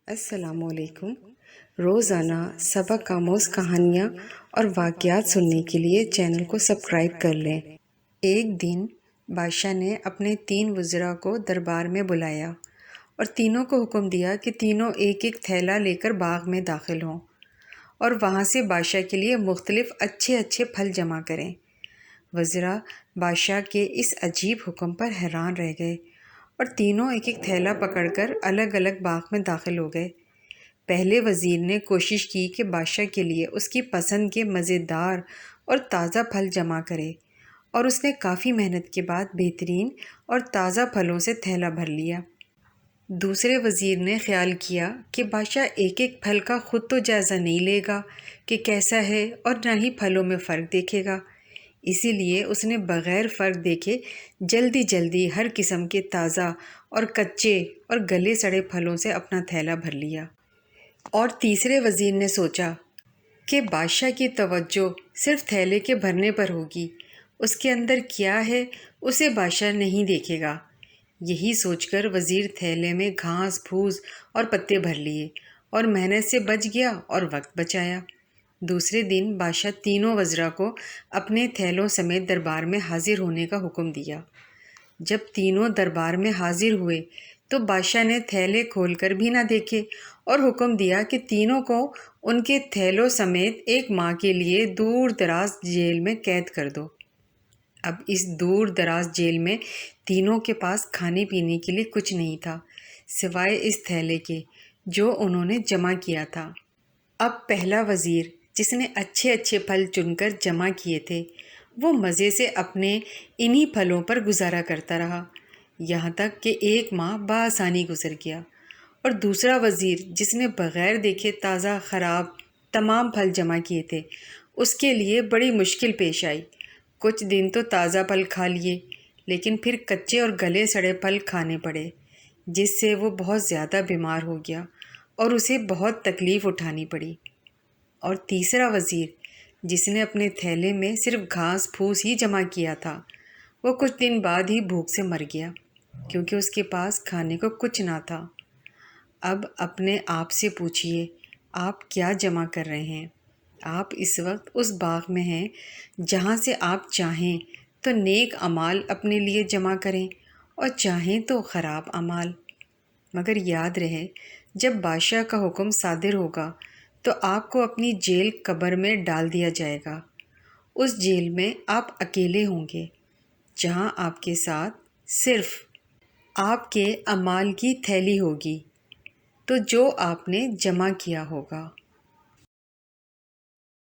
السلام علیکم۔ روزانہ سبق آموز کہانیاں اور واقعات سننے کے لیے چینل کو سبسکرائب کر لیں۔ ایک دن بادشاہ نے اپنے 3 وزراء کو دربار میں بلایا اور تینوں کو حکم دیا کہ تینوں ایک ایک تھیلا لے کر باغ میں داخل ہوں اور وہاں سے بادشاہ کے لیے مختلف اچھے اچھے پھل جمع کریں۔ وزراء بادشاہ کے اس عجیب حکم پر حیران رہ گئے اور تینوں ایک ایک تھیلا پکڑ کر الگ الگ باغ میں داخل ہو گئے۔ پہلے وزیر نے کوشش کی کہ بادشاہ کے لیے اس کی پسند کے مزیدار اور تازہ پھل جمع کرے اور اس نے کافی محنت کے بعد بہترین اور تازہ پھلوں سے تھیلا بھر لیا۔ دوسرے وزیر نے خیال کیا کہ بادشاہ ایک ایک پھل کا خود تو جائزہ نہیں لے گا کہ کیسا ہے اور نہ ہی پھلوں میں فرق دیکھے گا، اسی لیے اس نے بغیر فرق دیکھے جلدی جلدی ہر قسم کے تازہ اور کچے اور گلے سڑے پھلوں سے اپنا تھیلا بھر لیا۔ اور تیسرے وزیر نے سوچا کہ بادشاہ کی توجہ صرف تھیلے کے بھرنے پر ہوگی، اس کے اندر کیا ہے اسے بادشاہ نہیں دیکھے گا۔ یہی سوچ کر وزیر تھیلے میں گھاس پھوس اور پتے بھر لیے اور محنت سے بچ گیا اور وقت بچایا۔ دوسرے دن بادشاہ تینوں وزراء کو اپنے تھیلوں سمیت دربار میں حاضر ہونے کا حکم دیا۔ جب تینوں دربار میں حاضر ہوئے تو بادشاہ نے تھیلے کھول کر بھی نہ دیکھے اور حکم دیا کہ تینوں کو ان کے تھیلوں سمیت ایک ماہ کے لیے دور دراز جیل میں قید کر دو۔ اب اس دور دراز جیل میں تینوں کے پاس کھانے پینے کے لیے کچھ نہیں تھا سوائے اس تھیلے کے جو انہوں نے جمع کیا تھا۔ اب پہلا وزیر جس نے اچھے اچھے پھل چن کر جمع کیے تھے وہ مزے سے اپنے انہی پھلوں پر گزارا کرتا رہا یہاں تک کہ ایک ماہ بآسانی گزر گیا، اور دوسرا وزیر جس نے بغیر دیکھے تازہ خراب تمام پھل جمع کیے تھے اس کے لیے بڑی مشکل پیش آئی۔ کچھ دن تو تازہ پھل کھا لیے لیکن پھر کچے اور گلے سڑے پھل کھانے پڑے جس سے وہ بہت زیادہ بیمار ہو گیا اور اسے بہت تکلیف اٹھانی پڑی۔ اور تیسرا وزیر جس نے اپنے تھیلے میں صرف گھاس پھوس ہی جمع کیا تھا وہ کچھ دن بعد ہی بھوک سے مر گیا کیونکہ اس کے پاس کھانے کو کچھ نہ تھا۔ اب اپنے آپ سے پوچھئے آپ کیا جمع کر رہے ہیں؟ آپ اس وقت اس باغ میں ہیں جہاں سے آپ چاہیں تو نیک اعمال اپنے لیے جمع کریں اور چاہیں تو خراب اعمال، مگر یاد رہے جب بادشاہ کا حکم صادر ہوگا تو آپ کو اپنی جیل قبر میں ڈال دیا جائے گا۔ اس جیل میں آپ اکیلے ہوں گے جہاں آپ کے ساتھ صرف آپ کے اعمال کی تھیلی ہوگی تو جو آپ نے جمع کیا ہوگا۔